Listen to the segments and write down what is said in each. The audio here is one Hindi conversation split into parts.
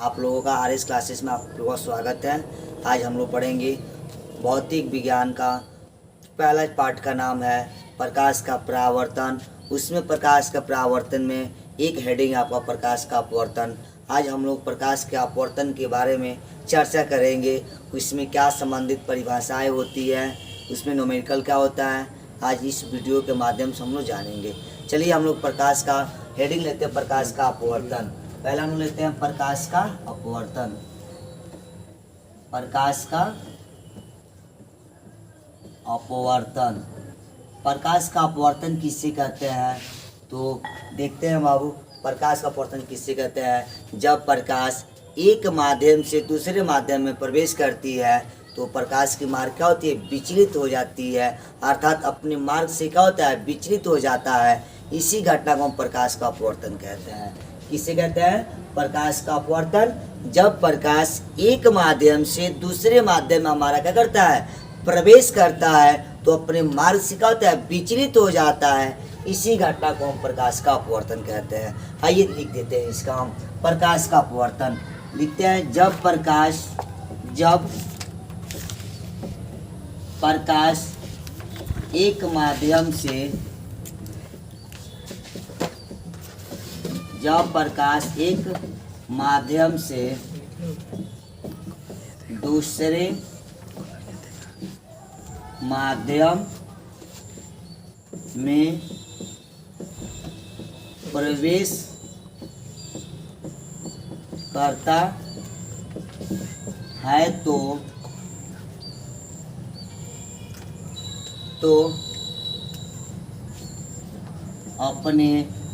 आप लोगों का आर एस क्लासेस में आप लोगों का स्वागत है। आज हम लोग पढ़ेंगे भौतिक विज्ञान का पहला पाठ का नाम है प्रकाश का परावर्तन। उसमें प्रकाश का परावर्तन में एक हेडिंग आपका प्रकाश का अपवर्तन। आज हम लोग प्रकाश के अपवर्तन के बारे में चर्चा करेंगे। इसमें क्या संबंधित परिभाषाएं होती है, उसमें न्यूमेरिकल क्या होता है, आज इस वीडियो के माध्यम से हम लोग जानेंगे। चलिए हम लोग प्रकाश का हेडिंग लेते हैं, प्रकाश का अपवर्तन। पहला हम लेते हैं प्रकाश का अपवर्तन। प्रकाश का अपवर्तन, प्रकाश का अपवर्तन किससे कहते हैं? तो देखते हैं बाबू, प्रकाश का अपवर्तन किससे कहते हैं? जब प्रकाश एक माध्यम से दूसरे माध्यम में प्रवेश करती है तो प्रकाश की मार्ग क्या होती है? विचलित हो जाती है, अर्थात अपने मार्ग से क्या होता है? विचलित हो जाता है। इसी घटना को हम प्रकाश का अपवर्तन कहते हैं। किसे कहते हैं? प्रकाश का अपवर्तन। जब प्रकाश एक माध्यम से दूसरे माध्यम में हमारा क्या करता है? प्रवेश करता है तो अपने मार्ग से क्या होता है? विचलित हो जाता है। इसी घटना को हम प्रकाश का अपवर्तन कहते हैं। आइए लिख देते हैं इसका हम प्रकाश का अपवर्तन। लिखते हैं जब प्रकाश एक माध्यम से दूसरे माध्यम में प्रवेश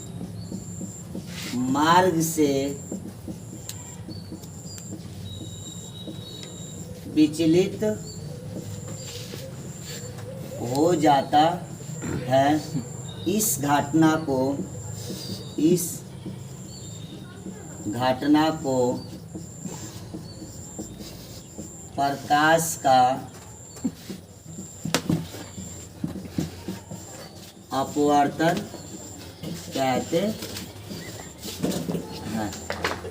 करता है तो अपने मार्ग से विचलित हो जाता है। इस घटना को प्रकाश का अपवर्तन कहते हैं।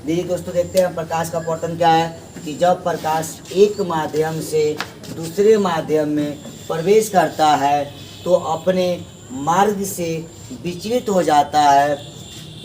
देखिए दोस्तों, देखते हैं प्रकाश का अपवर्तन क्या है। कि जब प्रकाश एक माध्यम से दूसरे माध्यम में प्रवेश करता है तो अपने मार्ग से विचलित हो जाता है।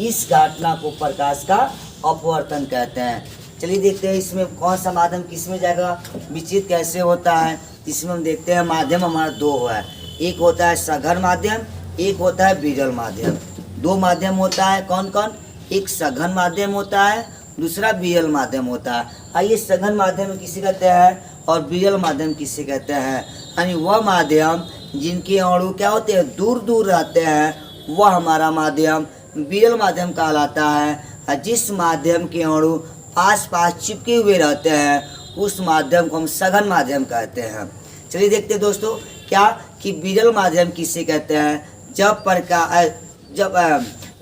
इस घटना को प्रकाश का अपवर्तन कहते हैं। चलिए देखते हैं इसमें कौन सा माध्यम किस में जाएगा, विचलित कैसे होता है। इसमें हम देखते हैं माध्यम हमारा दो है, एक होता है सघन माध्यम, एक होता है विरल माध्यम। दो माध्यम होता है, कौन कौन? एक सघन माध्यम होता है, दूसरा विरल माध्यम होता है। आइए सघन माध्यम किसे कहते हैं और विरल माध्यम किसे कहते हैं? यानी वह माध्यम जिनके अणु क्या होते हैं? दूर दूर रहते हैं, वह हमारा माध्यम विरल माध्यम कहलाता है। और जिस माध्यम के अणु पास पास चिपके हुए रहते हैं उस माध्यम को हम सघन माध्यम कहते हैं। चलिए देखते हैं दोस्तों क्या कि विरल माध्यम किसे कहते हैं? जब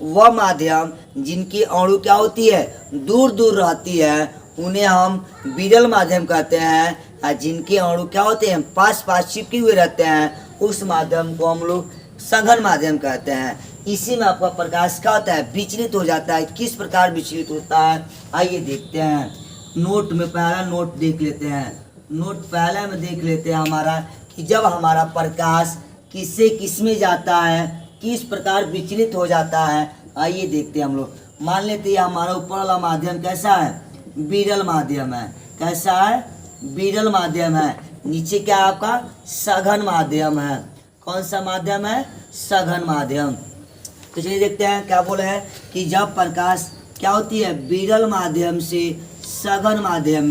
वह माध्यम जिनकी अणु क्या होती है? दूर दूर रहती है, उन्हें हम विरल माध्यम कहते हैं। और जिनके अणु क्या होते हैं? पास पास चिपके हुए रहते हैं, उस माध्यम को हम लोग सघन माध्यम कहते हैं। इसी में आपका प्रकाश क्या होता है? विचलित हो जाता है। किस प्रकार विचलित होता है आइए देखते हैं। नोट में पहला नोट देख लेते हैं। नोट पहला में देख लेते हैं हमारा कि जब हमारा प्रकाश किससे किस में जाता है, किस प्रकार विचलित हो जाता है। आइए देखते हैं हम लोग। मान लेते हैं हमारा ऊपर वाला माध्यम कैसा है? विरल माध्यम है। कैसा है? विरल माध्यम है। नीचे क्या आपका? सघन माध्यम है। कौन सा माध्यम है? सघन माध्यम। तो चलिए देखते हैं क्या बोले हैं कि जब प्रकाश क्या होती है? विरल माध्यम से सघन माध्यम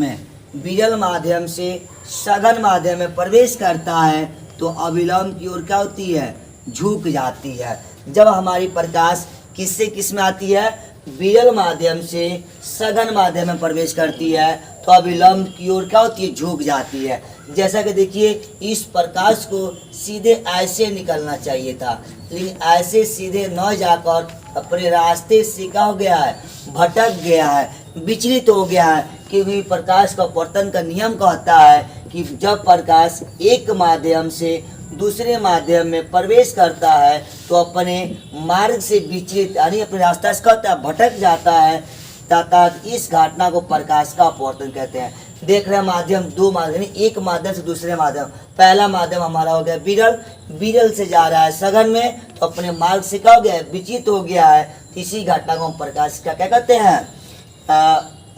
में प्रवेश करता है तो अविलंब की ओर क्या होती है? झुक जाती है। जब हमारी प्रकाश किससे किस में आती है? विरल माध्यम से सघन माध्यम में प्रवेश करती है तो अविलंब की ओर क्या होती है? झुक जाती है। जैसा कि देखिए इस प्रकाश को सीधे ऐसे निकलना चाहिए था, लेकिन ऐसे सीधे न जाकर अपने रास्ते से क्या हो गया है? भटक गया है, विचलित हो गया है। क्योंकि प्रकाश का अपवर्तन का नियम कहता है कि जब प्रकाश एक माध्यम से दूसरे माध्यम में प्रवेश करता है तो अपने मार्ग से विचलित यानी अपने रास्ता से कहता है भटक जाता है। तथा इस घटना को प्रकाश का अपवर्तन कहते हैं। देख रहे हैं माध्यम, दो माध्यम, एक माध्यम से दूसरे माध्यम। पहला माध्यम हमारा हो गया विरल, विरल से जा रहा है सघन में, तो अपने मार्ग से क्या हो गया है, विचित हो गया है। इसी घटना को हम प्रकाश का क्या कहते हैं,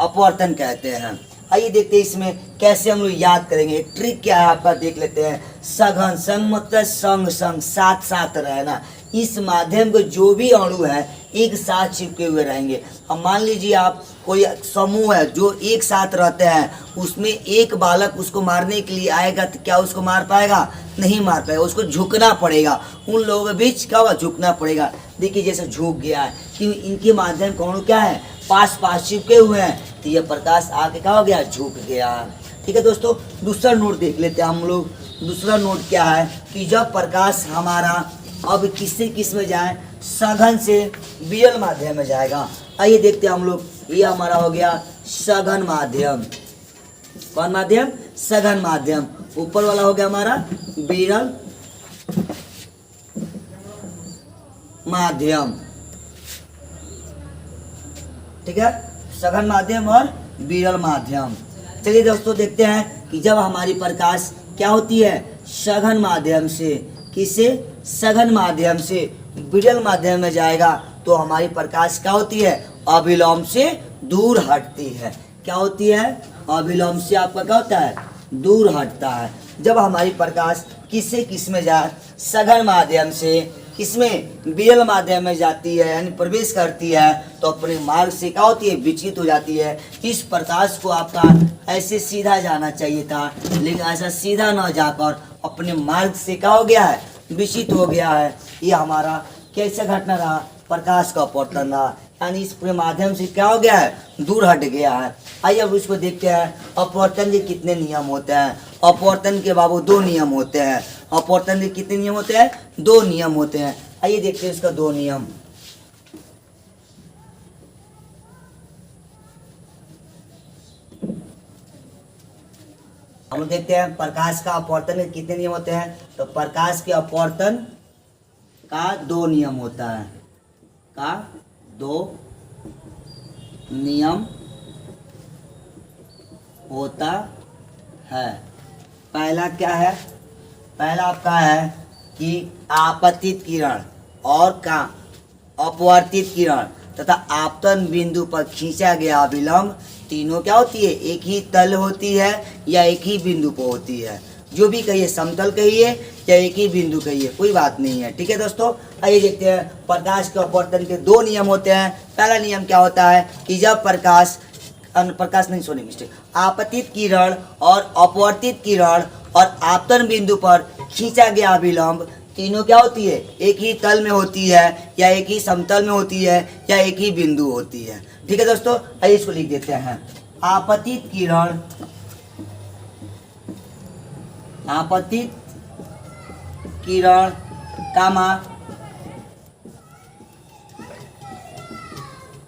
अपवर्तन कहते हैं। आइए देखते हैं इसमें कैसे हम लोग याद करेंगे। एक ट्रिक क्या है आपका देख लेते हैं। सघन, संग मतलब संग संग, साथ साथ रहना। इस माध्यम को जो भी अणु है एक साथ चिपके हुए रहेंगे। अब मान लीजिए आप कोई समूह है जो एक साथ रहते हैं, उसमें एक बालक उसको मारने के लिए आएगा तो क्या उसको मार पाएगा, नहीं मार पाएगा, उसको झुकना पड़ेगा। उन लोगों के बीच क्या हुआ, झुकना पड़ेगा। देखिए जैसे झुक गया है, क्यों, इनके माध्यम कौन क्या है, पास पास चिपके हुए हैं, तो ये प्रकाश आके क्या हो गया, झुक गया। ठीक है दोस्तों, दूसरा नोट देख लेते हैं हम लोग। दूसरा नोट क्या है कि जब प्रकाश हमारा अब किससे किस में जाए, सघन से विरल माध्यम में जाएगा। आइए देखते हैं हम लोग। ये हमारा हो गया सघन माध्यम। कौन माध्यम, सघन माध्यम। ऊपर वाला हो गया हमारा विरल माध्यम। ठीक है, सघन माध्यम और विरल माध्यम। चलिए दोस्तों देखते हैं कि जब हमारी प्रकाश क्या होती है, सघन माध्यम से, किसे, सघन माध्यम से विरल माध्यम में जाएगा, तो हमारी प्रकाश क्या होती है, अभिलंब से दूर हटती है। क्या होती है, अभिलंब से आपका क्या होता है, दूर हटता है। जब हमारी प्रकाश किससे किस में जाए, सघन माध्यम से किसमें, विरल माध्यम में जाती है, यानी प्रवेश करती है, तो अपने मार्ग से क्या होती है, विचलित हो जाती है। इस प्रकाश को आपका ऐसे सीधा जाना चाहिए था, लेकिन ऐसा सीधा न जाकर अपने मार्ग से क्या हो गया है, विचलित हो गया है। ये हमारा कैसे घटना रहा, प्रकाश का अपवर्तन रहा, यानी इस पूरे माध्यम से क्या हो गया है, दूर हट गया है। आइए अब इसको देखते हैं, अपवर्तन के कितने नियम होते हैं। अपवर्तन के बाबू दो नियम होते हैं। अपवर्तन के कितने नियम होते हैं, दो नियम होते हैं। आइए देखते हैं इसका दो नियम। हम देखते हैं प्रकाश का अपवर्तन के कितने नियम होते हैं। तो प्रकाश के अपवर्तन का दो नियम होता है, का दो नियम होता है। पहला क्या है, पहला आपका है कि आपतित किरण और का अपवर्तित किरण तथा आपतन बिंदु पर खींचा गया अभिलंब, तीनों क्या होती है, एक ही तल होती है या एक ही बिंदु पर होती है। जो भी कहिए, समतल कहिए या एक ही बिंदु कहिए, कोई बात नहीं है। ठीक है दोस्तों, आइए देखते हैं प्रकाश के अपवर्तन के दो नियम होते हैं। पहला नियम क्या होता है कि जब आपतित किरण और अपवर्तित किरण और आपतन बिंदु पर खींचा गया अभिलंब, तीनों क्या होती है, एक ही तल में होती है या एक ही समतल में होती है या एक ही बिंदु होती है। ठीक है दोस्तों, आइए इसको लिख देते हैं। आपतित किरण, आपतित किरण कामा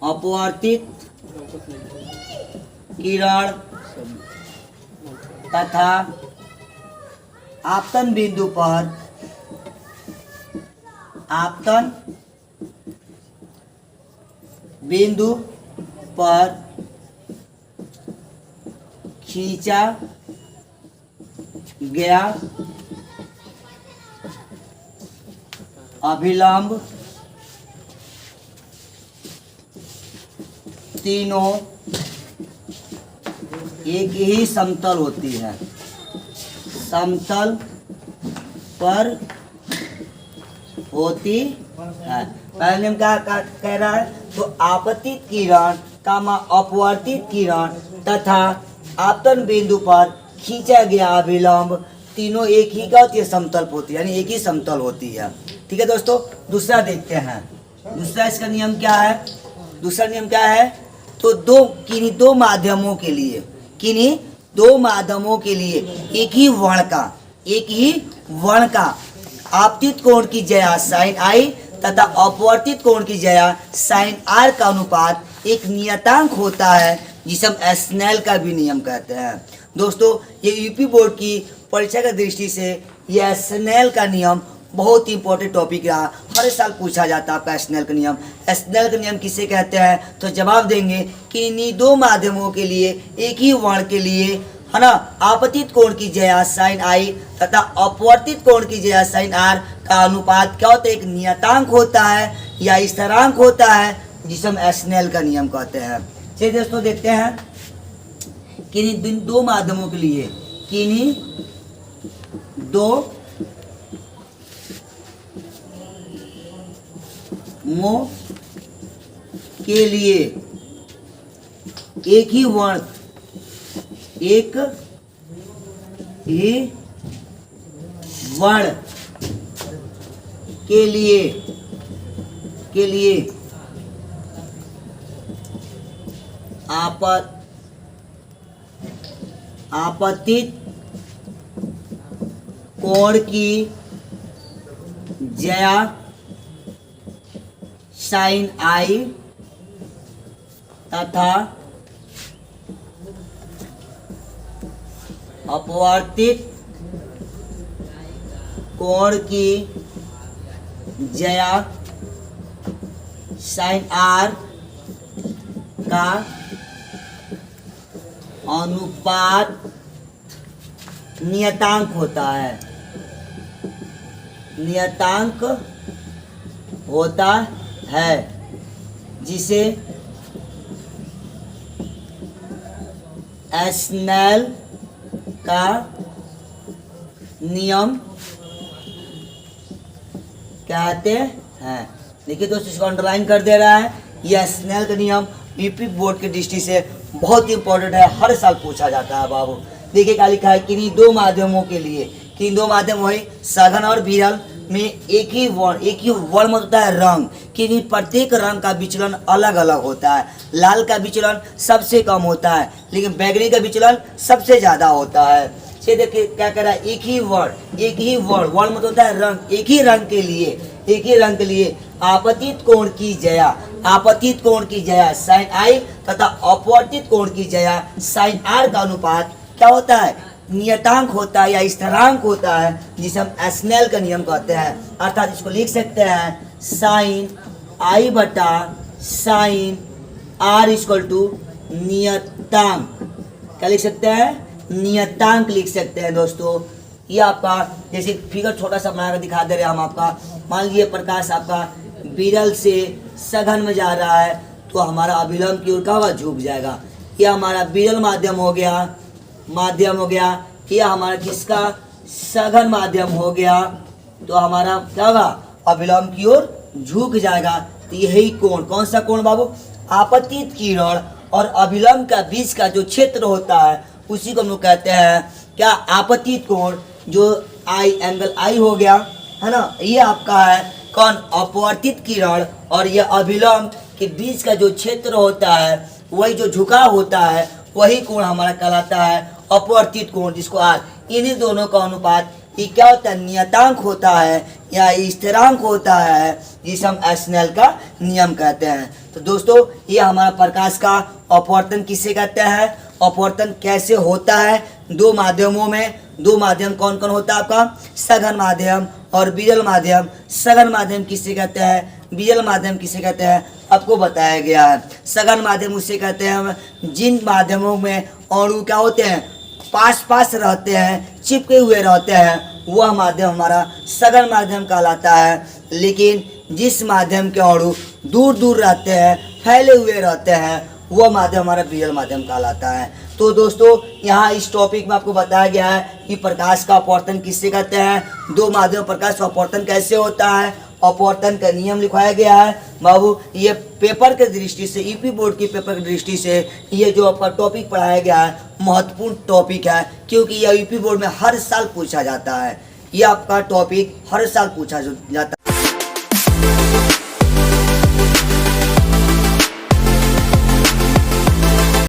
अपवर्तित किरण तथा आपतन बिंदु पर, आपतन बिंदु पर खींचा गया अभिलंब, तीनों एक ही समतल होती है, समतल पर होती है। पहले नियम क्या कह रहा है, तो आपतित किरण कामा अपवर्तित किरण तथा आपतन बिंदु पर खींचा गया अभिलंब, तीनों एक ही क्या होती है, समतल पर होती है, यानी एक ही समतल होती है। ठीक है दोस्तों, दूसरा देखते हैं। दूसरा इसका नियम क्या है, दूसरा नियम क्या है, तो किन्हीं दो माध्यमों के लिए, किन्हीं दो माध्यमों के लिए एक ही वर्ण का आपतित कोण की जया साइन आई तथा अपवर्तित कोण की जया साइन आर का अनुपात एक नियतांक होता है, जिसे हम स्नेल का भी नियम कहते हैं। दोस्तों ये यूपी बोर्ड की परीक्षा की दृष्टि से यह स्नेल का नियम बहुत ही इंपॉर्टेंट टॉपिक रहा, हर साल पूछा जाता है आपका स्नेल का नियम। स्नेल का नियम किसे कहते हैं, तो जवाब देंगे कि इन्हीं दो माध्यमों के लिए एक ही वर्ण के लिए, है ना, आपतित कोण की ज्या साइन आई तथा अपवर्तित कोण की ज्या साइन आर का अनुपात क्या होता है, एक नियतांक होता है या स्थिरांक होता है, जिसे हम स्नेल का नियम कहते हैं। चलिए दोस्तों देखते हैं किन्हीं दो माध्यमों के लिए, किन्हीं दो मो के लिए एक ही वर्ण के लिए आपतित कोण की ज्या साइन आई तथा अपवर्तित कोण की ज्या साइन आर का अनुपात नियतांक होता है, नियतांक होता है, जिसे स्नेल का नियम कहते हैं। देखिए दोस्तों, इसको अंडरलाइन कर दे रहा है, यह स्नेल का नियम यूपी बोर्ड की दृष्टि से बहुत ही इंपॉर्टेंट है, हर साल पूछा जाता है बाबू। देखिए क्या लिखा है, किन्हीं दो माध्यमों के लिए, किन्हीं दो माध्यम वही सघन और विरल में एक ही वर्ण होता है रंग, किन्हीं प्रत्येक रंग का विचलन अलग अलग होता है। लाल का विचलन सबसे कम होता है, लेकिन बैगनी का विचलन सबसे ज्यादा होता है। ये देखिए क्या कह रहा है, एक ही वर्ण मतलब होता है रंग, एक ही रंग के लिए आपतित कोण की ज्या साइन आई तथा अपवर्तित कोण की ज्या साइन आर का अनुपात क्या होता है, नियतांक होता है या स्थिरांक होता है, जिसे हम स्नेल का नियम कहते हैं। अर्थात इसको लिख सकते हैं साइन आई बटा साइन आर इक्वल टू नियतांक। क्या लिख सकते हैं, नियतांक लिख सकते हैं दोस्तों। ये आपका जैसे फिगर छोटा सा बनाकर दिखा दे रहे हैं हम आपका। मान लीजिए प्रकाश आपका विरल से सघन में जा रहा है, तो हमारा अभिलंब की ओर क्या होगा, झुक जाएगा। यह हमारा विरल माध्यम हो गया, यह हमारा किसका सघन माध्यम हो गया, तो हमारा क्या होगा, अभिलंब की ओर झुक जाएगा। तो यही कोण, कौन सा कोण बाबू, आपतित किरण और अभिलंब का बीच का जो क्षेत्र होता है उसी को हम लोग कहते हैं क्या, आपतित कोण। जो एंगल आई हो गया है ना, ये आपका है कौन, अपवर्तित किरण, और यह अभिलंब के बीच का जो क्षेत्र होता है, वही जो झुकाव होता है, वही कोण हमारा कहलाता है अपवर्तित कोण, जिसको आर। इन्हीं दोनों का अनुपात ये क्या होता है, नियतांक होता है या स्थिरांक होता है, जिसे हम स्नेल का नियम कहते हैं। तो दोस्तों, ये हमारा प्रकाश का अपवर्तन किसे कहते हैं, अपवर्तन कैसे होता है दो माध्यमों में। दो माध्यम कौन कौन होता है आपका, सघन माध्यम और विरल माध्यम। सघन माध्यम किसे कहते हैं, विरल माध्यम किसे कहते हैं, आपको बताया गया है। सघन माध्यम उसे कहते हैं जिन माध्यमों में अणु क्या होते हैं, पास रहते हैं, चिपके हुए रहते हैं, वह माध्यम हमारा सघन माध्यम कहलाता है। लेकिन जिस माध्यम के अणु दूर रहते हैं, फैले हुए रहते हैं, वह माध्यम हमारा विरल माध्यम कहलाता है। तो दोस्तों, यहाँ इस टॉपिक में आपको बताया गया है कि प्रकाश का अपवर्तन किससे कहते हैं, दो माध्यम प्रकाश का अपवर्तन कैसे होता है, अपवर्तन का नियम लिखवाया गया है। बाबू, ये पेपर के दृष्टि से, यूपी बोर्ड की पेपर की दृष्टि से ये जो आपका टॉपिक पढ़ाया गया है महत्वपूर्ण टॉपिक है, क्योंकि यह यूपी बोर्ड में हर साल पूछा जाता है। ये आपका टॉपिक हर साल पूछा जाता है।